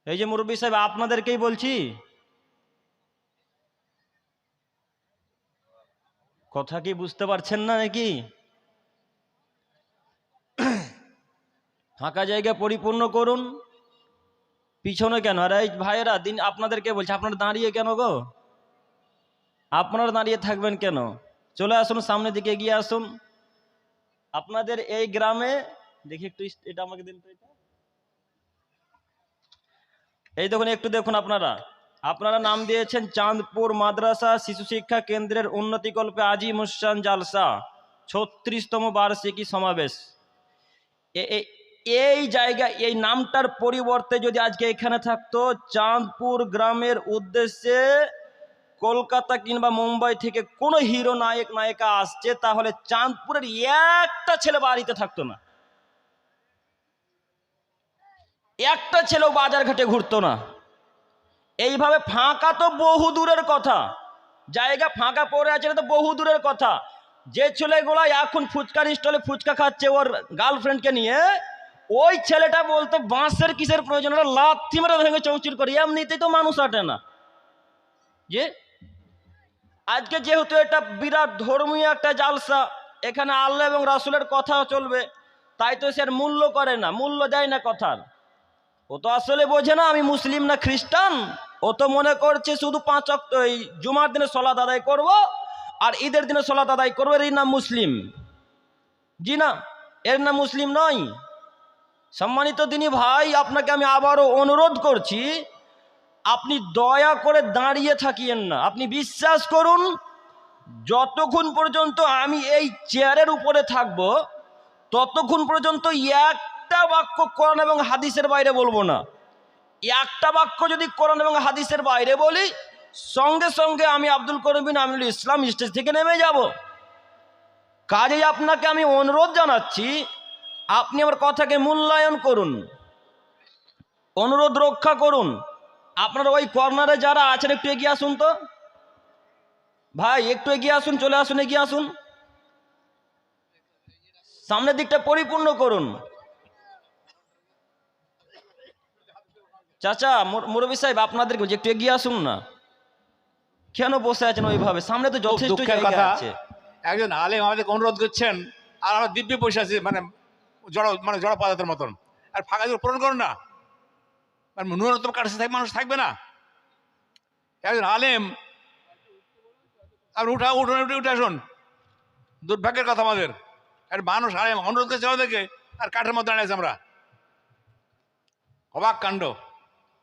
এই যে মুরব্বী সাহেব আপনাদেরকেই বলছি, কথা কি বুঝতে পারছেন না নাকি? ফাঁকা জায়গা পরিপূর্ণ করুন। পিছনে কেন? আর এই ভাইয়েরা দিন আপনাদেরকে বলছি, আপনারা দাঁড়িয়ে কেন গো? আপনারা দাঁড়িয়ে থাকবেন কেন? চলে আসুন, সামনের দিকে এগিয়ে আসুন। আপনাদের এই গ্রামে দেখি একটু, এটা আমাকে দিন তো। এটা এই দেখুন, একটু দেখুন। আপনারা নাম দিয়েছেন চাঁদপুর মাদ্রাসা শিশু শিক্ষা কেন্দ্রের উন্নতিকল্পে আজি মুসান জালসা ৩৬তম বার্ষিকী সমাবেশ। এই জায়গা, এই নামটার পরিবর্তে যদি আজকে এখানে থাকতো চাঁদপুর গ্রামের উদ্দেশ্যে কলকাতা কিংবা মুম্বাই থেকে কোনো হিরো নায়ক নায়িকা আসছে, তাহলে চাঁদপুরের একটা ছেলে বাড়িতে থাকতো না, একটা ছেলেও বাজার ঘাটে ঘুরতো না। এইভাবে ফাঁকা তো বহু দূরের কথা, জায়গা ফাঁকা পড়ে আছে তো বহু দূরের কথা। যে ছেলেগুলো এখন ফুচকার স্টলে ফুচকা খাচ্ছে ওর গার্লফ্রেন্ডকে নিয়ে, ওই ছেলেটা বলতো বাঁশের কিসের প্রয়োজন, ওরা লাথি মেরে ভেঙে চৌচির করে, এমনিতেই তো মানুষ আটে না। যে আজকে যেহেতু এটা বিরাট ধর্মীয় একটা জালসা, এখানে আল্লাহ এবং রাসূলের কথা চলবে, তাই তো সে মূল্য করে না, মূল্য দেয় না কথার। ও তো আসলে বোঝে না আমি মুসলিম না খ্রিস্টান। ও তো মনে করছে শুধু 5 ওয়াক্ত এই জুমার দিনে সালাত আদায় করব আর ঈদের দিনে সালাত আদায় করবো, এর নাম মুসলিম। জি না, এর নাম মুসলিম নয়। সম্মানিত দিনী ভাই, আপনাকে আমি আবারও অনুরোধ করছি, আপনি দয়া করে দাঁড়িয়ে থাকিয়েন না। আপনি বিশ্বাস করুন, যতক্ষণ পর্যন্ত আমি এই চেয়ারের উপরে থাকব ততক্ষণ পর্যন্ত একটা বাক্য কোরআন এবং হাদিসের বাইরে বলবো না। একটা বাক্য যদি কোরআন এবং হাদিসের বাইরে বলি, সঙ্গে সঙ্গে আমি আব্দুল করিম বিন আমিনুল ইসলাম স্টেজ থেকে নেমে যাব। কাজেই আপনাকে আমি অনুরোধ জানাচ্ছি, আপনি আমার কথাকে মূল্যায়ন করুন, অনুরোধ রক্ষা করুন। আপনারা ওই কর্নারে যারা আছেন একটু এগিয়ে আসুন তো ভাই, একটু এগিয়ে আসুন, চলে আসুন, এগিয়ে আসুন, সামনের দিকটা পরিপূর্ণ করুন। চাচা, মুরব্বী সাহেব, আপনাদেরকে একটু এগিয়ে আসুন না, কেন বসে আছেন ওইভাবে? সামনে তো যথেষ্ট জায়গা আছে। একজন আলেম আমাদেরকে অনুরোধ করছেন, আর আমরা দিব্যি বসে আছি, জড় পদার্থের মতন। আর ফাঁকা জায়গা পূরণ করুন না, ন্যূনতম কাছে থাকবে, মানুষ থাকবে না। একজন আলেম, আর উঠে আসুন। দুর্ভাগ্যের কথা আমাদের, আর মানুষ আলেম অনুরোধ করছে আমাদেরকে, আর কাঠের মধ্যে দাঁড়িয়েছে আমরা। অবাক কাণ্ড।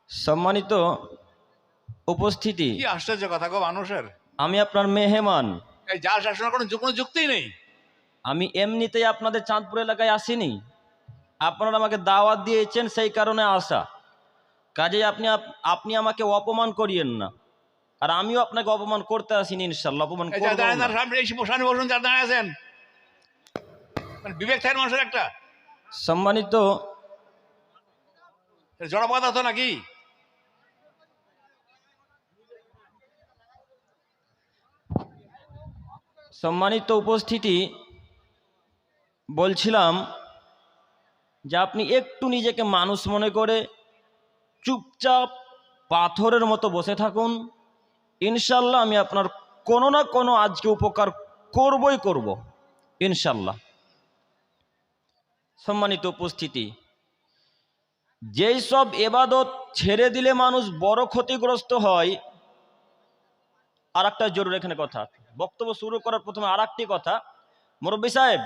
সম্মানিত উপস্থিতি, কি আশ্চর্য কথা গো মানুষের। আমি আপনার মেহমান। এই জাল শাসনের কোনো যুক্তিই নেই। আমি এমনিতেই আপনাদের চাঁদপুর এলাকায় আসিনি, আপনারা আমাকে দাওয়াত দিয়েছেন, সেই কারণে আসা। কাজেই আপনি আমাকে অপমান করিয়েন না, আর আমিও আপনাকে অপমান করতে আসিনি। ইনশাআল্লাহ অপমান করব না। বসুন, যারা দাঁড়িয়ে আছেন, বিবেক থাকেন মানুষের একটা। সম্মানিত জড় পদার্থ নাকি? সম্মানিত উপস্থিতি, বলছিলাম যে আপনি একটু নিজেকে মানুষ মনে করে চুপচাপ পাথরের মতো বসে থাকুন। ইনশাল্লাহ আমি আপনার কোনো না কোনো আজকে উপকার করবই করব, ইনশাল্লাহ। সম্মানিত উপস্থিতি, যেই সব এবাদত ছেড়ে দিলে মানুষ বড় ক্ষতিগ্রস্ত হয়, আর একটা জরুরি এখানে কথা, বক্তব্য শুরু করার প্রথমে আর একটি কথা। মুরব্বী সাহেব,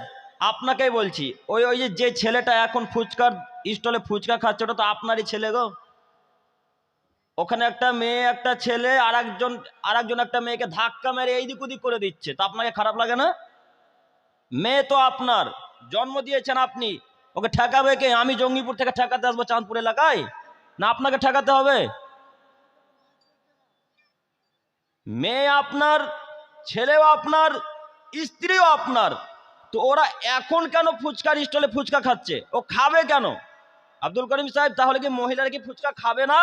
আপনাকেই বলছি, ওই যে ছেলেটা এখন ফুচকার স্টলে ফুচকা খাচ্ছে, ওটা তো আপনারই ছেলে গো। ওখানে একটা মেয়ে, একটা ছেলে, আরেকজন একটা মেয়েকে ধাক্কা মেরে এইদিক ওদিক করে দিচ্ছে, তা আপনাকে খারাপ লাগে না? মেয়ে তো আপনার, জন্ম দিয়েছেন আপনি, ওকে ঠেকাবে কে? আমি জঙ্গিপুর থেকে ঠেকাতে আসবো চাঁদপুর এলাকায়? না আপনাকে ঠেকাতে হবে? মেয়ে আপনার, ছেলেও আপনার, স্ত্রীও আপনার, তো ওরা এখন কেন ফুচকার স্টলে ফুচকা খাচ্ছে? ও খাবে কেন? আব্দুল করিম সাহেব, তাহলে কি মহিলারা কি ফুচকা খাবে না?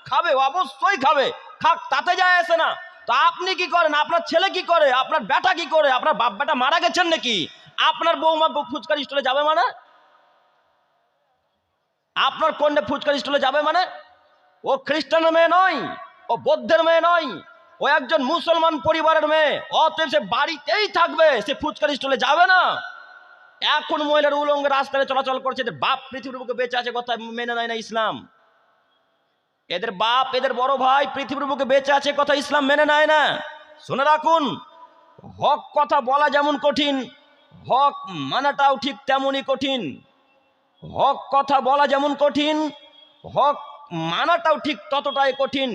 খাবে, অবশ্যই খাবে, খাক, তাতে যায় আসে না। তো আপনি কি করেন? আপনার ছেলে কি করে? আপনার বেটা কি করে? আপনার বাপ বেটা মারা গেছেন নাকি? আপনার বৌমা ফুচকার স্টলে যাবে মানে? আপনার কন্যা ফুচকার স্টলে যাবে মানে? ও খ্রিস্টানের মেয়ে নয়, ও বৌদ্ধের মেয়ে নয়, ও একজন মুসলমান পরিবারের মেয়ে। অতএব সে বাড়িতেই থাকবে, সে ফুচকার স্টলে যাবে না। এখন মহিলার উলঙ্গ রাস্তায় চলাচল করছে, এদের বাপ পৃথিবীর বুকে বেঁচে আছে কথা মেনে নেয় না ইসলাম। এদের বাপ, এদের বড় ভাই পৃথিবীর বুকে বেঁচে আছে কথা ইসলাম মেনে নেয় না। শুনে রাখুন, হক কথা বলা যেমন কঠিন, হক মানাটাও ঠিক তেমনই কঠিন। হক কথা বলা যেমন কঠিন, হক মানাটাও ঠিক ততটাই কঠিন।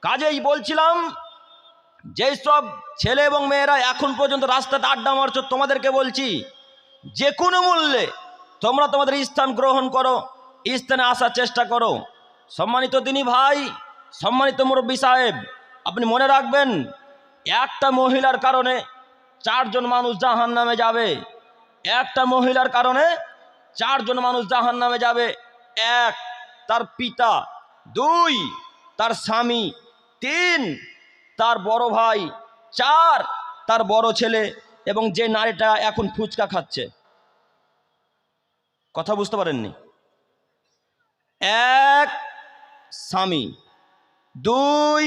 কাজেই বলছিলাম, যেই সব ছেলে এবং মেয়েরা এখন পর্যন্ত রাস্তাতে আড্ডা মারছো, তোমাদেরকে বলছি যে কোনো মূল্যে তোমরা তোমাদের স্থান গ্রহণ করো, স্থানে আসার চেষ্টা করো। সম্মানিত দিনী ভাই, সম্মানিত মুরব্বী সাহেব, আপনি মনে রাখবেন, একটা মহিলার কারণে 4 জন মানুষ জাহান্নামে যাবে। একটা মহিলার কারণে 4 জন মানুষ জাহান্নামে যাবে। 1 তার পিতা, 2 তার স্বামী, 3 তার বড় ভাই, 4 তার বড় ছেলে, এবং যে নারীটা এখন ফুচকা খাচ্ছে। কথা বুঝতে পারেননি? 1 স্বামী, 2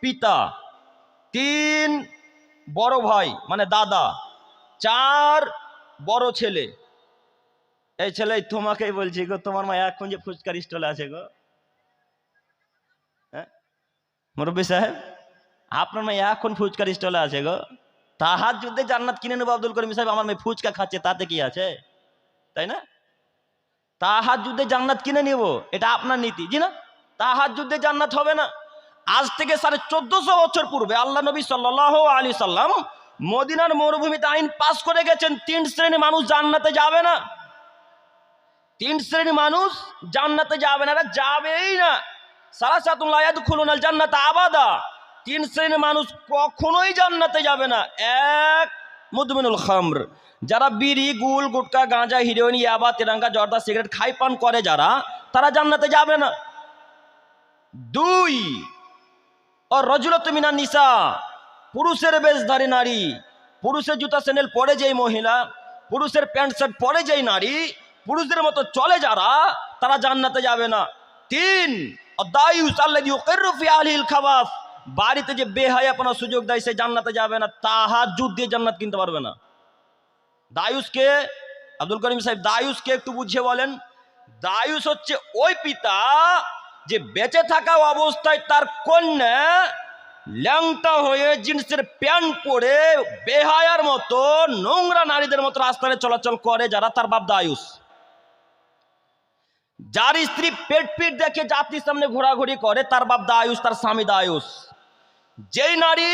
পিতা, 3 বড় ভাই মানে দাদা, 4 বড় ছেলে। এই ছেলে তোমাকেই বলছি গো, তোমার মা এখন যে ফুচকার স্টলে আছে গো, হ্যাঁ মুরব্বী সাহেব, আপনার মেয়ে এখন ফুচকার স্টলে আছে গো। তাহাজ্জুদে জান্নাত কিনে নেবো আব্দুল করিম সাহেব, আমার মেয়ে ফুচকা খাচ্ছে, তাতে কি আছে? তাই না? তাহাজ্জুদে জান্নাত কিনে নিব, এটা আপনার নীতি, জি না? তাহাজ্জুদে জান্নাত হবে না। আজ থেকে 1450 বছর পূর্বে আল্লাহ নবী সাল্লাল্লাহু আলাইহি সাল্লাম মদিনার মরুভূমিতে আইন পাস করে গেছেন, 3 শ্রেণীর মানুষ জান্নাতে যাবে না। 3 শ্রেণীর মানুষ জান্নাতে যাবে না, যাবেই না। সালাসাতুন লা ইয়াদখুলুনাল জান্নাতা আবাদা, 3 শ্রেণীর মানুষ কখনোই জান্নাতে যাবে না। 1 মুদমিনুল খামর, যারা বিড়ি, গুল, গুটকা, গাঁজা, হিরোইন, ইয়াবা, তেরাঙ্গা, জর্দা, সিগারেট খাই পান করে যারা, তারা জান্নাতে যাবে না। 2 ও রজুলাতু মিনান নিসা, পুরুষের বেশধারী নারী, পুরুষের জুতা স্যান্ডেল পরে যেই মহিলা, পুরুষের প্যান্ট শার্ট পরে যেই নারী, পুরুষদের মতো চলে যারা, তারা জান্নাতে যাবে না। 3 দায়ুস আল্লাযী ইউকিররু ফি আহলিল খাবাস, বাড়িতে যে বেহায়াপনা সুযোগ দেয় সে জান্নাতে যাবে না। তাহাজ্জুদ দিয়ে জান্নাত কিনতে পারবে না। দায়ুসকে, আব্দুল করিম সাহেব, দায়ুসকে একটু বুঝিয়ে বলেন। দায়ুস হচ্ছে ওই পিতা যে বেঁচে থাকা অবস্থায় তার কন্যা ল্যাংটা হয়ে জিন্সের প্যান্ট পরে বেহায়ার মতো নোংরা নারীদের মতো রাস্তায় চলাচল করে যারা, তার বাপ দায়ুস। যার স্ত্রী পেট পিট দেখে জাতির সামনে ঘোরাঘুরি করে, তার বাপ দায়ুস, তার স্বামী দায়ুস। যেই নারী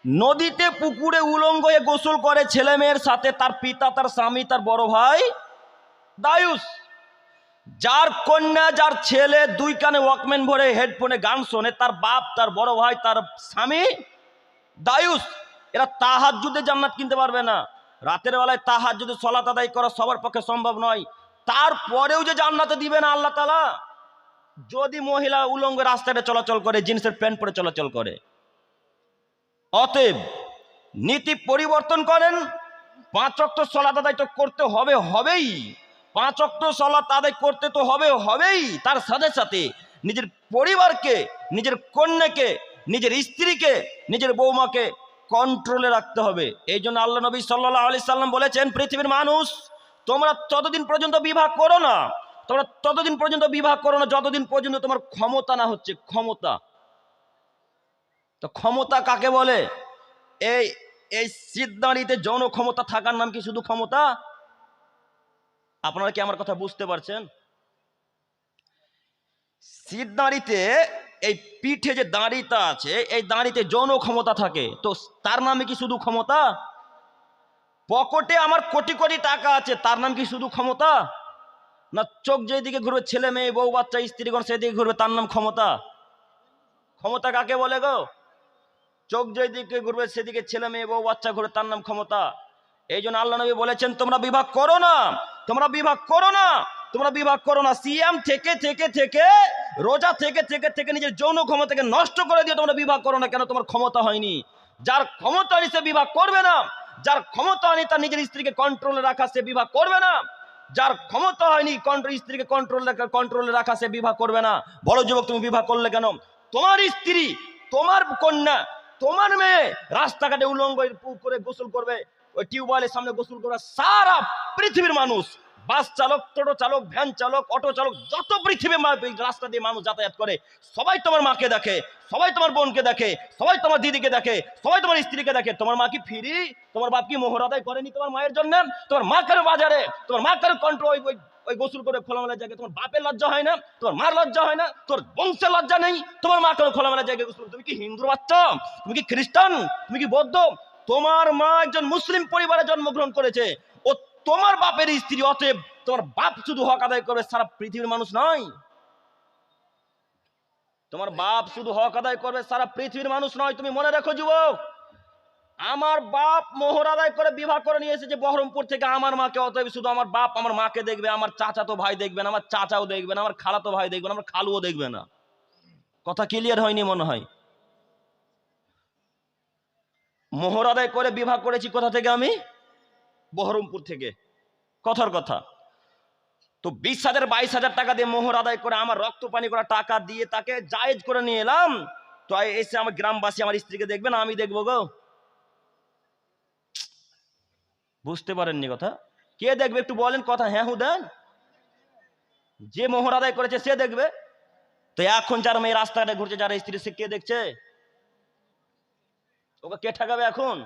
নদীতে পুকুরে উলঙ্গ হয়ে গোসল করে ছেলে মেয়ের সাথে, তার পিতা, তার স্বামী, তার বড় ভাই দায়ুস। যার কন্যা, যার ছেলে 2 কানে ওয়াকম্যান ভরে হেডফোনে গান শোনে, তার বাপ, তার বড় ভাই, তার স্বামী দায়ুস। এরা তাহাজ্জুদে জান্নাত কিনতে পারবে না। রাতের বেলায় তাহাজ্জুদে সালাত আদায় করা সবার পক্ষে সম্ভব নয়, তারপরেও যে জান্নাতে দিবে না আল্লাহ তাআলা, যদি মহিলা উলঙ্গ রাস্তাতে চলাচল করে, জিন্সের প্যান্ট পরে চলাচল করে। অতএব নীতি পরিবর্তন করেন। 5 ওয়াক্ত সালাত আদায় তো করতে হবে, হবেই। 5 ওয়াক্ত সালাত আদায় করতে তো হবে, হবেই। তার সাথে সাথে নিজের পরিবারকে, নিজের কন্যাকে, নিজের স্ত্রীকে, নিজের বৌমাকে কন্ট্রোলে রাখতে হবে। এই জন্য আল্লাহ নবী সাল্লাল্লাহু আলাইহি সাল্লাম বলেছেন, পৃথিবীর মানুষ, তোমরা ততদিন পর্যন্ত বিবাহ করো না, তোমরা ততদিন পর্যন্ত বিবাহ করো না যতদিন পর্যন্ত তোমার ক্ষমতা না হচ্ছে। ক্ষমতা, তো ক্ষমতা কাকে বলে? এই এই সিদ্ধান্তে যৌন ক্ষমতা থাকার নাম কি শুধু ক্ষমতা? আপনারা কি আমার কথা বুঝতে পারছেন? সিদ্ধান্তে এই পিঠে যে দাঁড়িটা আছে, এই দাঁড়িতে যৌন ক্ষমতা থাকে, তো তার নামে কি শুধু ক্ষমতা? পকেটে আমার কোটি কোটি টাকা আছে, তার নাম কি শুধু ক্ষমতা? না চোখ যেদিকে ঘুরবে, ছেলে মেয়ে বউ বাচ্চা স্ত্রীগণ সেদিকে ঘুরবে, তার নাম ক্ষমতা? ক্ষমতা কাকে বলে গো? চোখ যেদিকে ঘুরবে সেদিকে ছেলে মেয়ে বউ বাচ্চা ঘুরে, তার নাম ক্ষমতা। এই জন্য আল্লাহ নবী বলেছেন, তোমরা বিবাহ করো না, তোমরা বিবাহ করো না, তোমরা বিবাহ করো না। সিয়াম থেকে থেকে থেকে, রোজা থেকে থেকে থেকে নিজের যৌন ক্ষমতাকে নষ্ট করে দিয়ে তোমরা বিবাহ করো না। কেন? তোমার ক্ষমতা হয়নি। যার ক্ষমতা হয়নি সে বিবাহ করবে না, যার ক্ষমতা হয়নি তার নিজের স্ত্রীকে কন্ট্রোলে রাখা, সে বিবাহ করবে না। যার ক্ষমতা হয়নি স্ত্রীকে কন্ট্রোলে রাখা, সে বিবাহ করবে না। বলো যুবক, তুমি বিবাহ করলে কেন? তোমার স্ত্রী, তোমার কন্যা, তোমার মেয়ে রাস্তাঘাটে উলঙ্গ করে গোসল করবে, ওই টিউবওয়েলের সামনে গোসল করবে। সারা পৃথিবীর মানুষ, বাস চালক, টোটো চালক, ভ্যান চালক, অটো চালক, যত পৃথিবীর রাস্তা দিয়ে মানুষ যাতায়াত করে, সবাই তোমার মাকে দেখে, সবাই তোমার বোনকে দেখে, সবাই তোমার দিদিকে দেখে, সবাই তোমার স্ত্রীকে দেখে। তোমার মা কি ফিরি? তোমার বাপ কি মোহর আদায় করেনি তোমার মায়ের জন্য? তোমার মা কারো বাজারে, তোমার মা কারো কন্ট্রোল ওই গোসল করে খোলামেলা জায়গায়, তোমার বাপের লজ্জা হয় না? তোমার মার লজ্জা হয় না? তোর বংশের লজ্জা নেই? তোমার মা কারো খোলামেলা জায়গায় গোসল? তুমি কি হিন্দু বাচ্চা? তুমি কি খ্রিস্টান? তুমি কি বৌদ্ধ? তোমার মা একজন মুসলিম পরিবারে জন্মগ্রহণ করেছে, ও তোমার বাপের স্ত্রী। অতএব তোমার বাপ শুধু হক আদায় করবে, সারা পৃথিবীর মানুষ নয়। তোমার বাপ শুধু হক আদায় করবে, সারা পৃথিবীর মানুষ নয়। তুমি মনে রাখো যুবক, আমার বাপ মোহর আদায় করে বিবাহ করে নিয়ে এসেছে বহরমপুর থেকে আমার মাকে। অতএব শুধু আমার বাপ আমার মাকে দেখবে, আমার চাচাতো ভাই দেখবে না, আমার চাচাও দেখবে না, আমার খালাতো ভাই দেখবে না, আমার খালুও দেখবে না। কথা ক্লিয়ার হয়নি মনে হয়? মোহর আদায় করে বিবাহ করেছি কোথা থেকে? আমি বহরমপুর থেকে। কথার কথা। তো 20,000 22,000 টাকা দিয়ে মোহর আদায় করে, আমার রক্ত পানি করা টাকা দিয়ে তাকে জায়েজ করে নিয়ে এলাম। তো এসে আমার গ্রামবাসী আমার স্ত্রীকে দেখবে না, আমি দেখবো গো? বুঝতে পারেননি কথা? কে দেখবে একটু বলেন, কথা হ্যাঁ হু দেন। যে মোহর আদায় করেছে সে দেখবে। তো এখন যার মেয়ে রাস্তাঘাটে ঘুরছে, যারা স্ত্রী, সে কে দেখছে? ওকে কে ঠকাবে এখন?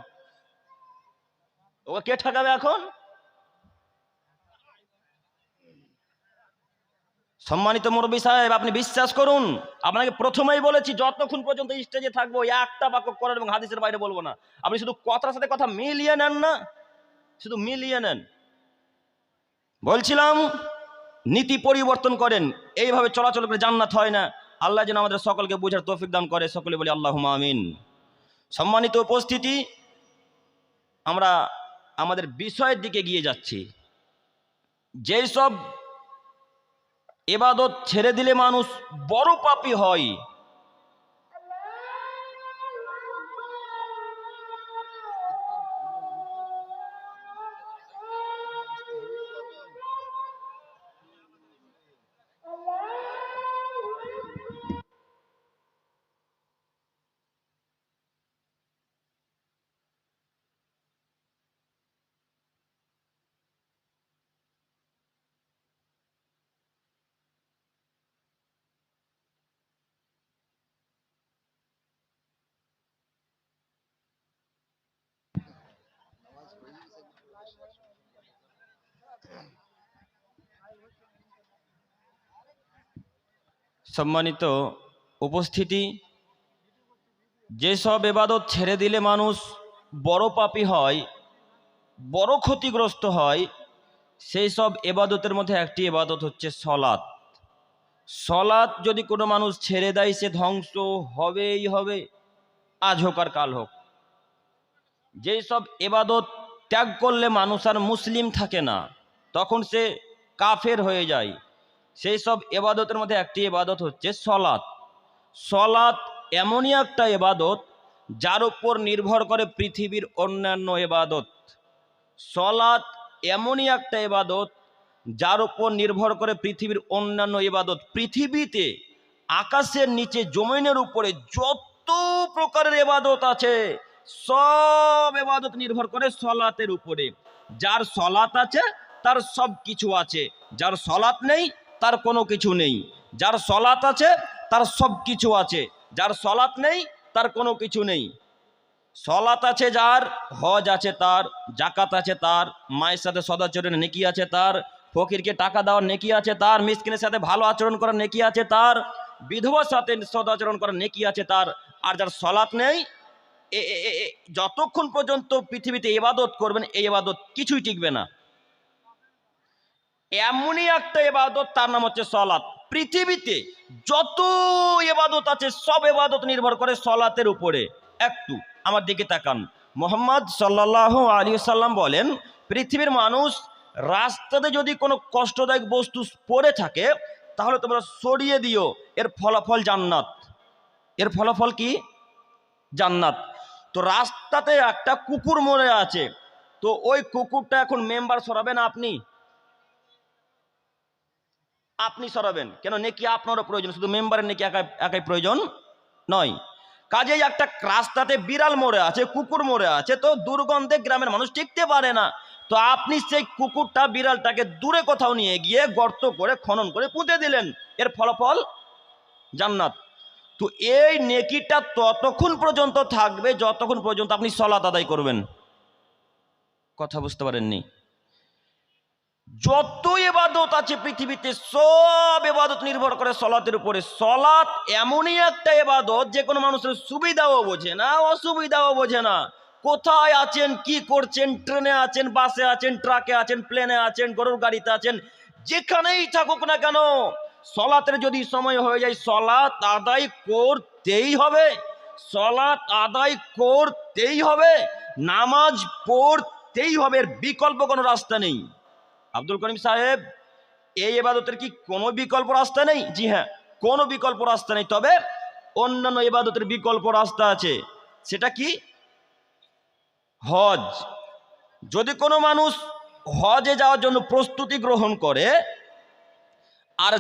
ওকে কে ঠকাবে এখন? সম্মানিত মুরব্বী সাহেব, আপনি বিশ্বাস করুন, আপনাকে প্রথমেই বলেছি, যতক্ষণ পর্যন্ত স্টেজে থাকবো একটা বাক্য করেন এবং হাদিসের বাইরে বলবো না। আপনি শুধু কথার সাথে কথা মিলিয়ে নেন না, শুধু মিলিয়ে নেন। বলছিলাম, নীতি পরিবর্তন করেন, এইভাবে চলাচল করে জান্নাত হয় না। আল্লাহ যেন আমাদের সকলকে বোঝার তৌফিক দান করে, সকলে বলি আল্লাহুম্মা আমিন। সম্মানিত উপস্থিতি, আমরা আমাদের বিষয়ের দিকে গিয়ে যাচ্ছি। যেই সব ইবাদত ছেড়ে দিলে মানুষ বড় পাপী হয়, সম্মানিত উপস্থিতি, যেসব ইবাদত ছেড়ে দিলে মানুষ বড় পাপী হয়, বড় ক্ষতিগ্রস্ত হয়, সেই সব ইবাদতের মধ্যে একটি ইবাদত হচ্ছে সলাত। সলাত যদি কোনো মানুষ ছেড়ে দেয়, সে ধ্বংস হবেই হবে, আজ হোক আর কাল হোক। যেই সব ইবাদত ত্যাগ করলে মানুষ আর মুসলিম থাকে না, তখন সে কাফের হয়ে যায়, সেই সব ইবাদতের মধ্যে একটি ইবাদত হচ্ছে সলাত। সলাত এমনই একটা ইবাদত যার উপর নির্ভর করে পৃথিবীর অন্যান্য ইবাদত। সলাত এমনই একটা ইবাদত যার উপর নির্ভর করে পৃথিবীর অন্যান্য ইবাদত। পৃথিবীতে আকাশের নিচে জমিনের উপরে যত প্রকারের ইবাদত আছে, সব ইবাদত নির্ভর করে সলাতের উপরে। যার সলাত আছে তার সব কিছু আছে, যার সলাত নেই তার কোনো কিছু নেই। যার সলাত আছে তার সব কিছু আছে, যার সলাত নেই তার কোনো কিছু নেই। সলাত আছে যার, হজ আছে তার, জাকাত আছে তার, মায়ের সাথে সদাচরণের নেকি আছে তার, ফকিরকে টাকা দেওয়ার নেকি আছে তার, মিসকিনের সাথে ভালো আচরণ করার নেকি আছে তার, বিধবার সাথে সদাচরণ করার নেকি আছে তার। আর যার সলাত নেই, যতক্ষণ পর্যন্ত পৃথিবীতে ইবাদত করবেন, এই ইবাদত কিছুই টিকবে না। এমনই একটা ইবাদত, তার নাম হচ্ছে সলাত। পৃথিবীতে যত ইবাদত আছে সব ইবাদত নির্ভর করে সলাতের উপরে। একটু আমার দিকে তাকান। মুহাম্মদ সাল্লাল্লাহু আলাইহি সাল্লাম বলেন, পৃথিবীর মানুষ রাস্তাতে যদি কোনো কষ্টদায়ক বস্তু পড়ে থাকে, তাহলে তোমরা সরিয়ে দিও, এর ফলাফল জান্নাত। এর ফলাফল কি? জান্নাত। তো রাস্তাতে একটা কুকুর মরে আছে, তো ওই কুকুরটা এখন মেম্বার সরাবেন আপনি? আপনি সরাবেন কেন? নেকি আপনারও প্রয়োজন, শুধু মেম্বারের নেকি একাই প্রয়োজন নয়। কাজেই একটা রাস্তাতে বিড়াল মরে আছে, কুকুর মরে আছে, তো দুর্গন্ধে গ্রামের মানুষ টিকতে পারে না, তো আপনি সেই কুকুরটা বিড়ালটাকে দূরে কোথাও নিয়ে গিয়ে গর্ত করে খনন করে পুঁতে দিলেন, এর ফলাফল জান্নাত। তো এই নেকিটা ততক্ষণ পর্যন্ত থাকবে যতক্ষণ পর্যন্ত আপনি সালাত আদায় করবেন। কথা বুঝতে পারেননি? যত ইবাদত আছে পৃথিবীতে সব ইবাদত নির্ভর করে সালাতের উপরে। সালাত এমনই একটা ইবাদত যে কোনো মানুষের সুবিধাও বোঝে না, অসুবিধাও বোঝে না। কোথায় আছেন, কি করছেন, ট্রেনে আছেন, বাসে আছেন, ট্রাকে আছেন, প্লেনে আছেন, গরুর গাড়িতে আছেন, যেখানেই থাকুক না কেন, সালাতের যদি সময় হয়ে যায় সালাত আদায় করতেই হবে। সালাত আদায় করতেই হবে, নামাজ পড়তেই হবে, এর বিকল্প কোনো রাস্তা নেই। আব্দুল করিম সাহেব, এই ইবাদতের কি কোনো বিকল্প রাস্তা নেই? জি হ্যাঁ, কোনো বিকল্প রাস্তা নেই, তবে অন্যান্য ইবাদতের বিকল্প রাস্তা আছে। সেটা কি? হজ। যদি কোনো মানুষ হজে যাওয়ার জন্য প্রস্তুতি গ্রহণ করে, আর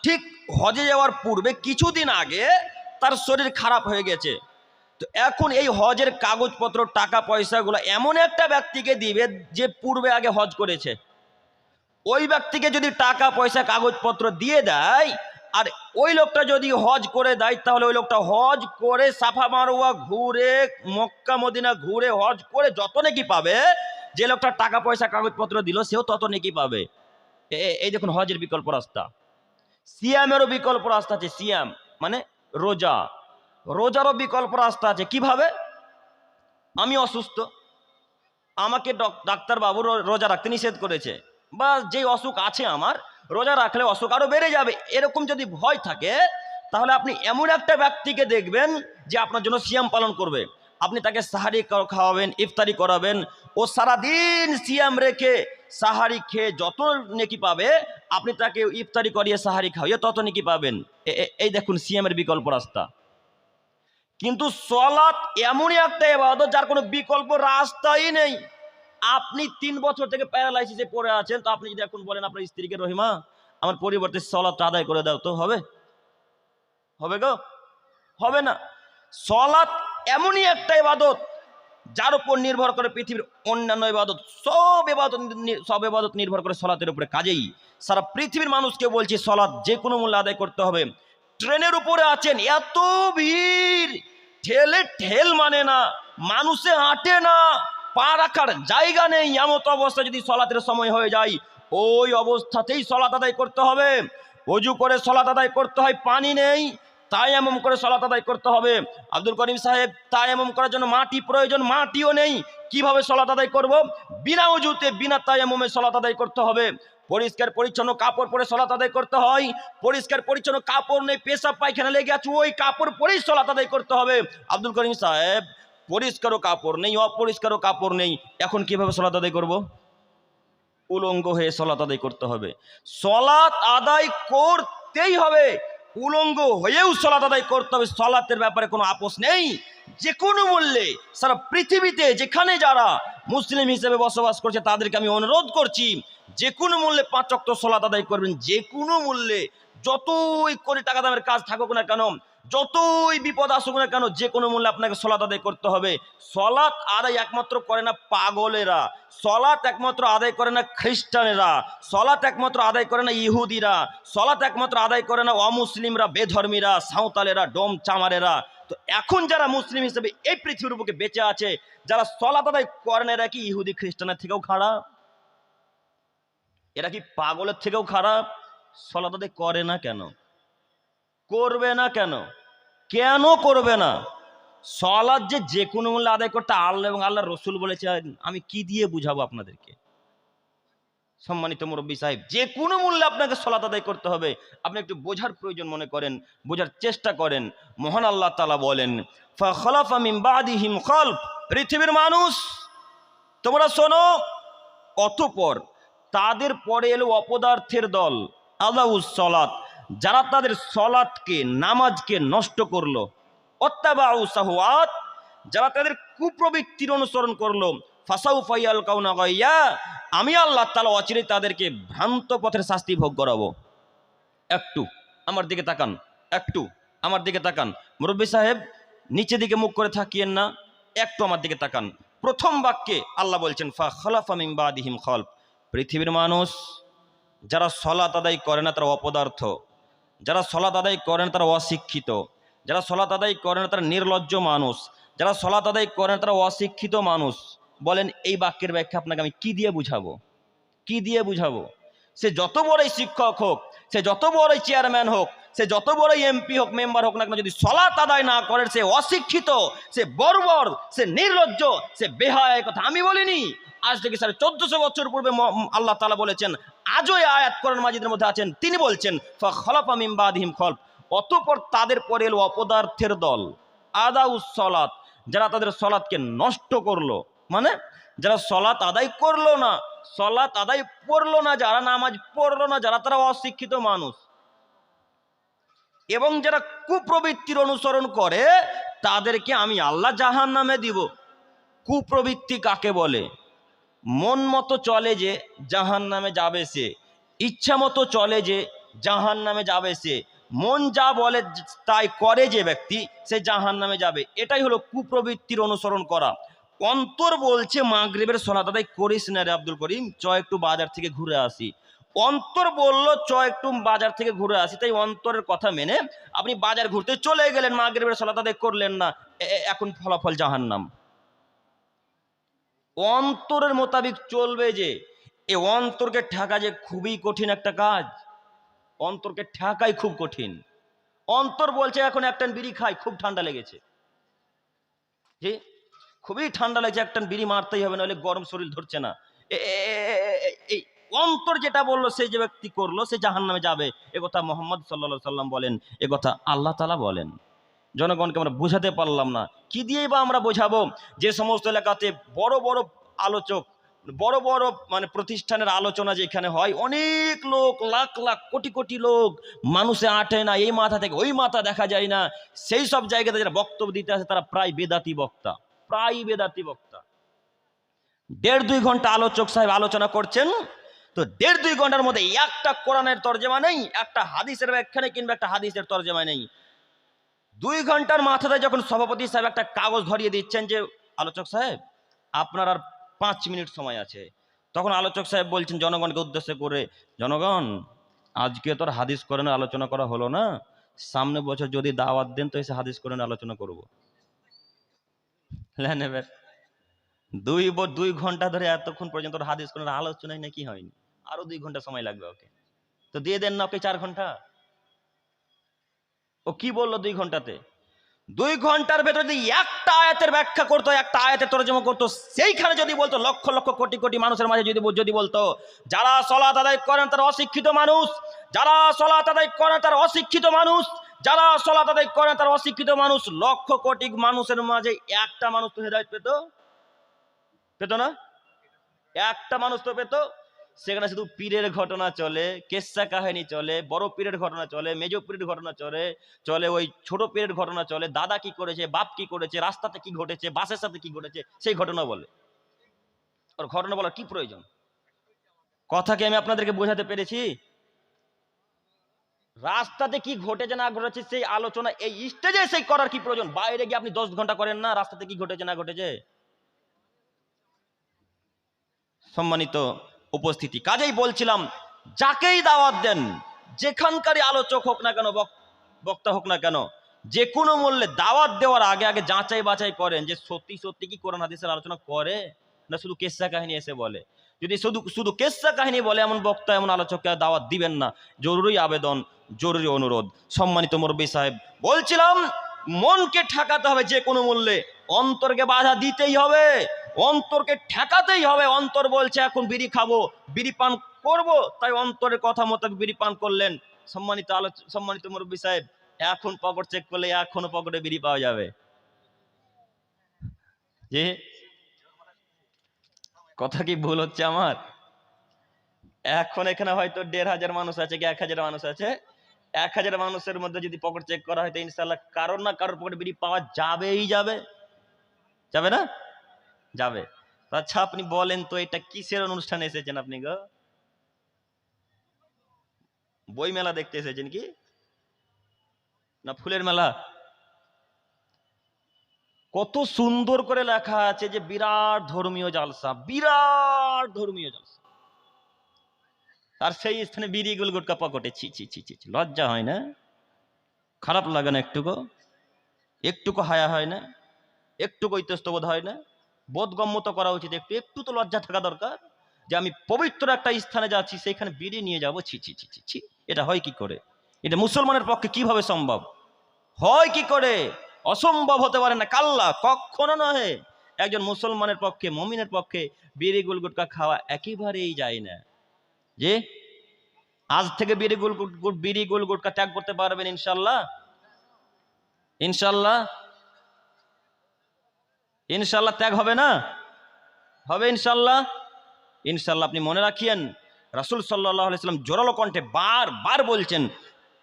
ঠিক হজে যাওয়ার পূর্বে কিছুদিন আগে তার শরীর খারাপ হয়ে গেছে, তো এখন এই হজের কাগজপত্র, টাকা পয়সাগুলো এমন একটা ব্যক্তিকে দিবে যে পূর্বে আগে হজ করেছে। ওই ব্যক্তিকে যদি টাকা পয়সা কাগজপত্র দিয়ে দেয়, আর ওই লোকটা যদি হজ করে দেয়, তাহলে ওই লোকটা হজ করে সাফা মারওয়া ঘুরে, মক্কা মদিনা ঘুরে, হজ করে যত নেকি পাবে, যে লোকটা টাকা পয়সা কাগজপত্র দিল সেও তত নেকি পাবে। এই দেখুন হজের বিকল্প রাস্তা। সিয়ামেরও বিকল্প রাস্তা আছে। সিয়াম মানে রোজা, রোজারও বিকল্প রাস্তা আছে। কিভাবে? আমি অসুস্থ, আমাকে ডাক্তারবাবু রোজা রাখতে নিষেধ করেছে, বা যে অসুখ আছে আমার, রোজা রাখলে অসুখ আরো বেড়ে যাবে, এরকম যদি ভয় থাকে, তাহলে আপনি এমন একটা ব্যক্তিকে দেখবেন যে আপনার জন্য সিয়াম পালন করবে। আপনি তাকে সাহারি খাওয়াবেন, ইফতারি করাবেন, ও সারাদিন সিয়াম রেখে সাহারি খেয়ে যত নেকি পাবে, আপনি তাকে ইফতারি করিয়ে সাহারি খাওয়িয়ে তত নেকি পাবেন। এই দেখুন সিয়ামের বিকল্প রাস্তা। কিন্তু সালাত এমনই একটা ইবাদত যার কোনো বিকল্প রাস্তাই নেই। আপনি 3 বছর থেকে প্যারালাইসিসে পড়ে আছেন, তো আপনি যদি এখন বলেন আপনার স্ত্রীকে, রহিমা আমার পরিবর্তে সালাতটা আদায় করে দাও, তো হবে? হবে গো? হবে না। সালাত এমনই একটা ইবাদত যার উপর নির্ভর করে পৃথিবীর অন্যান্য ইবাদত। সব ইবাদত নির্ভর করে সালাতের উপরে। কাজেই সারা পৃথিবীর মানুষকে বলছি, সালাত যে কোনো মূল্যে আদায় করতে হবে। ট্রেনের উপরে আছেন, এত ভিড়, ঠেলে ঠেল মানে না, মানুষে হাঁটে না, পা রাখার জায়গা নেই, এমত অবস্থা যদি সালাতের সময় হয়ে যায়, ওই অবস্থাতেই সালাত আদায় করতে হবে। ওযু করে সালাত আদায় করতে হয়, পানি নেই, তায়াম্মুম করে সালাত আদায় করতে হবে। আব্দুল করিম সাহেব, তায়াম্মুম করার জন্য মাটি প্রয়োজন, মাটিও নেই, কিভাবে সালাত আদায় করব? বিনা ওযুতে, বিনা তায়াম্মুমে সালাত আদায় করতে হবে। পরিষ্কার পরিচ্ছন্ন কাপড় পরে সালাত আদায় করতে হয়, পরিষ্কার পরিচ্ছন্ন কাপড় নেই, পেশাব পায়খানা লেগে আছে, ওই কাপড় পরেই সালাত আদায় করতে হবে। আব্দুল করিম সাহেব, পরিষ্কারও কাপড় নেই, অপরিষ্কারও কাপড় নেই, এখন কিভাবে সালাত আদায় করব? উলঙ্গ হয়ে সালাত আদায় করতে হবে। সালাত আদায় করতেই হবে, উলঙ্গ হয়েও সালাত আদায় করতে হবে। সালাতের ব্যাপারে কোনো আপোষ নেই। যে কোনো মূল্যে সারা পৃথিবীতে যেখানে যারা মুসলিম হিসেবে বসবাস করছে, তাদেরকে আমি অনুরোধ করছি, যে কোনো মূল্যে 5 ওয়াক্ত সালাত আদায় করবেন। যে কোনো মূল্যে, যতই কোটি টাকা দামের কাজ থাকুক না কেন, যতই বিপদ আসুক না কেন, যে কোনো মূল্যে আপনাকে সালাত আদায় করতে হবে। সালাত আদায় একমাত্র করে না পাগলেরা, সালাত একমাত্র আদায় করে না খ্রিস্টানেরা, সালাত একমাত্র আদায় করে না ইহুদিরা, সালাত একমাত্র আদায় করে না অমুসলিমরা, বেধর্মীরা, সাঁওতালেরা, ডোম চামারেরা। তো এখন যারা মুসলিম হিসেবে এই পৃথিবীর বুকে বেঁচে আছে, যারা সালাত আদায় করে না, এরা কি ইহুদি খ্রিস্টানের থেকেও খারাপ? এরা কি পাগলের থেকেও খারাপ? সালাত আদায় করে না কেন? করবে না কেন? কেন করবে না? সালাত যে কোনো মূল্যে আদায় করতে আল্লাহ এবং আল্লাহ রসুল বলেছেন, আমি কি দিয়ে বুঝাবো আপনাদেরকে? সম্মানিত মুরব্বী সাহেব, যে কোনো মূল্যে আপনাকে সালাত আদায় করতে হবে। আপনি একটু বোঝার প্রয়োজন মনে করেন, বোঝার চেষ্টা করেন। মহান আল্লাহ তাআলা বলেন, ফাখলাফা মিন বাদিহিম খালফ, পৃথিবীর মানুষ তোমরা শোনো, অতঃপর তাদের পরে এলো অপদার্থের দল, আদাউস সালাত, যারা তাদের সালাতকে, নামাজকে নষ্ট করলো। অত্তাবাউ শাহওয়াত, যারা তাদের কুপ্রবৃত্তির অনুসরণ করলো। ফাসাউফা ইয়ালকাউনা গাইয়া, আমি আল্লাহ তাআলা অচিরেই তাদেরকে ভ্রান্ত পথের শাস্তি ভোগ করাবো। একটু আমার দিকে তাকান, একটু আমার দিকে তাকান। মুরব্বী সাহেব নিচে দিকে মুখ করে থাকিয়েন না, একটু আমার দিকে তাকান। প্রথম বাক্যে আল্লাহ বলছেন ফা খালাফা মিন বাদিহিম খালফ, পৃথিবীর মানুষ যারা সলাত আদায় করে না তারা অপদার্থ, যারা সলাত আদায় করে না তারা অশিক্ষিত, যারা সলাত আদায় করে না তারা নির্লজ্জ মানুষ, যারা সলাত আদায় করে না তারা অশিক্ষিত মানুষ। বলেন এই বাক্যের ব্যাখ্যা আপনাকে আমি কি দিয়ে বুঝাবো, কি দিয়ে বুঝাবো? সে যত বড়ই শিক্ষক হোক, সে যত বড়ই চেয়ারম্যান হোক, সে যত বড়ই এমপি হোক, মেম্বার হোক না কেন, যদি সলাত আদায় না করে সে অশিক্ষিত, সে বর্বর, সে নির্লজ্জ, সে বেহায়া। কথা আমি বলিনি, আজ থেকে 1450 বছর পূর্বে আল্লাহ তাআলা বলেছেন। আজও এই আয়াত কোরআন মাজিদের মধ্যে আছেন, তিনি বলছেন ফা খালাফা মিন বাদিহিম খালফ, অতঃপর তাদের পরে এলো অপদার্থের দল। আদাউস সলাত, যারা তাদের সলাতকে নষ্ট করলো, মানে যারা সলাত আদায় করলো না, সলাত আদায় পড়লো না, যারা নামাজ পড়লো না, যারা তারা অশিক্ষিত মানুষ। এবং যারা কুপ্রবৃত্তির অনুসরণ করে তাদেরকে আমি আল্লাহ জাহান্নামে দিব। কুপ্রবৃত্তি কাকে বলে? মন মতো চলে যে জাহান্নামে যাবে সে, ইচ্ছা মতো চলে যে জাহান্নামে যাবে সে, মন যা বলে তাই করে যে ব্যক্তি, সে জাহান্নামে যাবে। এটাই হলো কুপ্রবৃত্তির অনুসরণ করা। অন্তর বলছে মাগরিবের সলাত আদায় করিস না রে আব্দুল করিম, চ একটু বাজার থেকে ঘুরে আসি। অন্তর বলল চ একটু বাজার থেকে ঘুরে আসি, তাই অন্তরের কথা মেনে আপনি বাজার ঘুরতে চলে গেলেন, মাগরিবের সলাত আদায় করলেন না, এখন ফলাফল জাহান্নাম। অন্তরের মোতাবিক চলবে যে, এ অন্তরকে ঠেকা যে খুবই কঠিন একটা কাজ, অন্তরকে ঠেকাই খুব কঠিন। অন্তর বলছে এখন একটা বিড়ি খাই, খুব ঠান্ডা লেগেছে, জি খুবই ঠান্ডা লাগছে, একটা বিড়ি মারতেই হবে, নাহলে গরম শরীর ধরছে না। এই অন্তর যেটা বললো সেই যে ব্যক্তি করলো সে জাহান্নামে যাবে। একথা মুহাম্মদ সাল্লাল্লাহু আলাইহি সাল্লাম বলেন, একথা আল্লাহ তাআলা বলেন। জনগণকে আমরা বোঝাতে পারলাম না, কি দিয়েই বা আমরা বোঝাবো? যে সমস্ত এলাকাতে বড় বড় আলোচক, বড় বড় মানে প্রতিষ্ঠানের আলোচনা যেখানে হয়, অনেক লোক, লাখ লাখ কোটি কোটি লোক, মানুষে আঁটে না, এই মাথা থেকে ওই মাথা দেখা যায় না, সেই সব জায়গাতে যারা বক্তব্য দিতে আসে তারা প্রায় বেদাতি বক্তা, প্রায় বেদাতি বক্তা। 1.5-2 ঘন্টা আলোচক সাহেব আলোচনা করছেন, তো 1.5-2 ঘন্টার মধ্যে একটা কোরআনের তরজমা নেই, একটা হাদিসের ব্যাখ্যা নেই, কিংবা একটা হাদিসের তরজমা নেই। 2 ঘন্টার মাথাতে যখন সভাপতি সাহেব একটা কাগজ ধরিয়ে দিচ্ছেন যে আলোচক সাহেব আপনার আর 5 মিনিট সময় আছে, তখন আলোচক সাহেব বলছেন জনগণকে উদ্দেশ্য করে, জনগণ আজকে তোর হাদিস কোরআনের আলোচনা করা হলো না, সামনে বছর যদি দাওয়াত দেন তো এসে হাদিস কোরআনের আলোচনা করব। লেন এবার 2 ঘন্টা ধরে এতক্ষণ পর্যন্ত হাদিস কোরআনের আলোচনাই নাকি হয়নি, আরো 2 ঘন্টা সময় লাগবে ওকে, তো দিয়ে দেন না ওকে 4 ঘন্টা। ও কি বললো 2 ঘন্টাতে? 2 ঘন্টার ভেতরে যদি একটা আয়াতের ব্যাখ্যা করতো, একটা আয়াতের তরজমা করতো, সেইখানে যদি বলতো লক্ষ লক্ষ কোটি কোটি মানুষের মাঝে যদি বলতো যারা সলাত আদায় করেন তারা অশিক্ষিত মানুষ, যারা সলাত আদায় করেন তারা অশিক্ষিত মানুষ, যারা সলাত আদায় করেন তারা অশিক্ষিত মানুষ, লক্ষ কোটি মানুষের মাঝে একটা মানুষ তো হেদায়েত পেত না? একটা মানুষ তো পেত। সেখানে শুধু পীরের ঘটনা চলে, কেসা কাহিনী চলে, বড় পীরের ঘটনা চলে, মেজ পীরের ঘটনা চলে, ওই ছোট পীরের ঘটনা চলে, দাদা কি করেছে, বাপ কি করেছে, রাস্তাতে কি ঘটেছে, বাসের সাথে কি ঘটেছে, সেই ঘটনা বলে। ওর ঘটনা বলার কি প্রয়োজন? কথা কি আমি আপনাদেরকে বোঝাতে পেরেছি? রাস্তাতে কি ঘটেছে না ঘটেছে সেই আলোচনা এই স্টেজে সেই করার কি প্রয়োজন? বাইরে গিয়ে আপনি 10 ঘন্টা করেন না রাস্তাতে কি ঘটেছে না ঘটেছে। সম্মানিত উপস্থিতি, কাজেই বলছিলাম যাকেই দাওয়াত দেন, যেখানকারই আলোচক হোক না কেন, বক্তা হোক না কেন, যে কোনো মূল্যে দাওয়াত দেওয়ার আগে আগে যাচাই বাছাই করেন যে সত্যি সত্যি কি কোরআন হাদিসের আলোচনা করে, না শুধু কেসা কাহিনী এসে বলে। যদি শুধু কেসা কাহিনী বলে এমন বক্তা, এমন আলোচককে দাওয়াত দিবেন না। জরুরি আবেদন, জরুরি অনুরোধ। সম্মানিত মুরব্বী সাহেব, বলছিলাম মনকে ঠেকাতে হবে যে কোনো মূল্যে, অন্তরকে বাধা দিতেই হবে, অন্তরকে ঠেকাতেই হবে। অন্তর বলছে এখন বিড়ি খাবো, বিড়ি পান করবো, তাই অন্তরের কথা মতো বিড়ি পান করলেন। সম্মানিত মুরব্বী সাহেব, এখন পকেট চেক করলে এখনো পকেটে বিড়ি পাওয়া যাবে। যে কথা কি ভুল হচ্ছে আমার? এখন এখানে হয়তো 1,500 মানুষ আছে কি 1,000 মানুষ আছে, 1,000 মানুষের মধ্যে যদি পকেট চেক করা হয় তো ইনশাল্লাহ কারোর না কারোর পকেটে বিড়ি পাওয়া যাবেই যাবে, যাবে না? যাবে। আচ্ছা আপনি বলেন তো এটা কিসের অনুষ্ঠানে এসেছেন আপনি গো? বই মেলা দেখতে এসেছেন কি না ফুলের মেলা? কত সুন্দর করে লেখা আছে যে বিরাট ধর্মীয় জালসা, বিরাট ধর্মীয় জালসা, আর সেই স্থানে বিড়ি গুল গুটকা পকেটে। ছি ছি ছি ছি ছি, লজ্জা হয় না? খারাপ লাগে না একটুকু? একটুকু হায়া হয় না? একটুকু ইতস্তবোধ হয় না? বোধগম্য তো করা উচিত, একটু একটু তো লজ্জা থাকা দরকার যে আমি পবিত্র একটা স্থানে যাচ্ছি, সেখানে বিড়ি নিয়ে যাবো। ছি ছি ছি ছি ছি, এটা হয় কি করে? এটা মুসলমানের পক্ষে কিভাবে সম্ভব? হয় কি করে? অসম্ভব হতে পারে না, কাল্লা, কখনো নহে। একজন মুসলমানের পক্ষে, মমিনের পক্ষে বিড়ি গুল গুটকা খাওয়া একেবারেই যায় না। যে আজ থেকে বিড়ি গুল গুটকা ত্যাগ করতে পারবেন ইনশাল্লাহ? ইনশাল্লাহ? ইনশাল্লাহ ত্যাগ হবে না? হবে ইনশাল্লাহ? ইনশাল্লাহ। আপনি মনে রাখিয়েন, রাসূল সাল্লাল্লাহু আলাইহি সাল্লাম জোরালো কণ্ঠে বারবার বলছেন,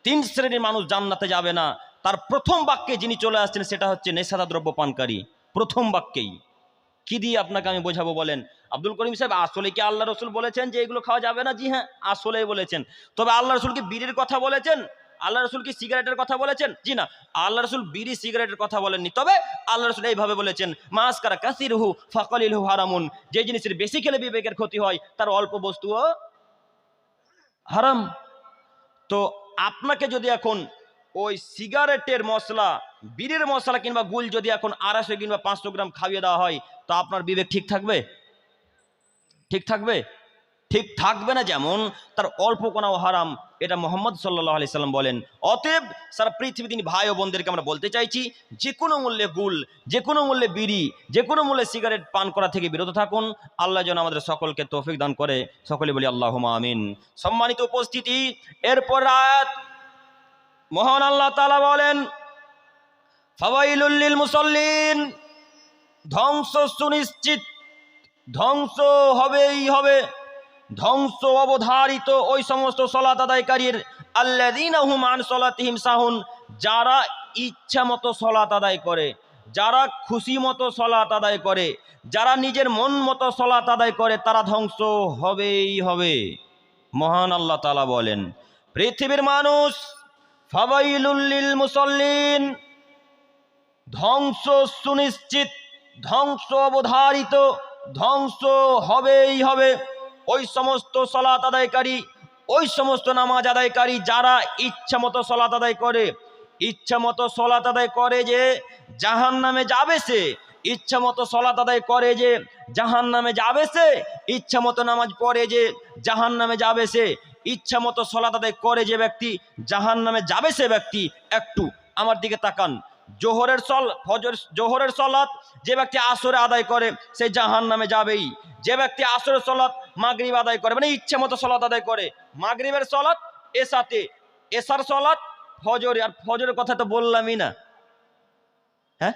3 শ্রেণীর মানুষ জান্নাতে যাবে না। তার প্রথম বাক্যে যিনি চলে আসছেন সেটা হচ্ছে নেশাদার দ্রব্য পানকারী। প্রথম বাক্যেই। কি দিয়ে আপনাকে আমি বোঝাবো বলেন? আব্দুল করিম সাহেব, আসলে কি আল্লাহ রসুল বলেছেন যে এগুলো খাওয়া যাবে না? জি হ্যাঁ, আসলেই বলেছেন। তবে আল্লাহ রসুল কি বিড়ির কথা বলেছেন? আল্লাহ রসুল কি সিগারেটের কথা বলেছেন? জি না, আল্লাহ রসুল বিড়ি সিগারেটের কথা বলেননি। তবে আল্লাহ রসুল এইভাবে বলেছেন, মাসকারা কাসিরহু ফাকালিলহু হারামুন। যে জিনিসের বেশি খেলে বিবেকের ক্ষতি হয়, তার অল্প বস্তুও হারাম। তো আপনাকে যদি এখন ওই সিগারেটের মশলা, বিড়ির মশলা কিংবা গুল যদি এখন 250 কিংবা 500 গ্রাম খাইয়ে দেওয়া হয়, তো আপনার বিবেক ঠিক থাকবে? ঠিক থাকবে? ঠিক থাকবে না। যেমন তার অল্প কোনাও হারাম, এটা মোহাম্মদ সাল্লাল্লাহু আলাইহি সাল্লাম বলেন। অতএব সারা পৃথিবী তিনি ভাই ও বোনদেরকে আমরা বলতে চাইছি, যে কোনো মূল্যে গুল, যে কোনো মূল্যে বিড়ি, যে কোনো মূল্যে সিগারেট পান করা থেকে বিরত থাকুন। আল্লাহ যেন আমাদের সকলকে তৌফিক দান করে। সকলে বলি আল্লাহুম্মা আমিন। সম্মানিত উপস্থিতি, এরপর আয়াত মহান আল্লাহ তাআলা বলেন, ফাওয়াইলুল লিল মুসাল্লিন, ধ্বংস সুনিশ্চিত, ধ্বংস হবেই হবে, ধ্বংস অবধারিত ওই সমস্ত সালাত আদায়কারীর, আল্লাযীনা হুম আন সালাতিহিম সাহুন, যারা ইচ্ছা মতো সালাত আদায় করে, যারা খুশি মতো সালাত আদায় করে, যারা নিজের মন মতো সালাত আদায় করে, তারা ধ্বংস হবেই হবে। মহান আল্লাহ তাআলা বলেন, পৃথিবীর মানুষ, ফাওয়াইলুল লিল মুসাল্লিন, ধ্বংস সুনিশ্চিত, ধ্বংস অবধারিত, ধ্বংস হবেই হবে ওই সমস্ত সালাত আদায়কারী, ওই সমস্ত নামাজ আদায়কারী যারা ইচ্ছা মতো সালাত আদায় করে। ইচ্ছা মতো সালাত আদায় করে যে জাহান্নামে যাবে সে, ইচ্ছা মতো সালাত আদায় করে যে জাহান্নামে যাবে সে, ইচ্ছা মতো নামাজ পড়ে যে জাহান্নামে যাবে সে, ইচ্ছা মতো সালাত আদায় করে যে ব্যক্তি জাহান্নামে যাবে সে ব্যক্তি। একটু আমার দিকে তাকান। জোহরের সালাত যে ব্যক্তি আসরে আদায় করে সে জাহান্নামে যাবেই। যে ব্যক্তি আসরের সালাত মাগরিব আদায় করে, মানে ইচ্ছে মতো সালাত আদায় করে, মাগরিবের সালাত এসাতে, এসার সালাত ফজরে, আর ফজরের কথা তো বললামই না। হ্যাঁ,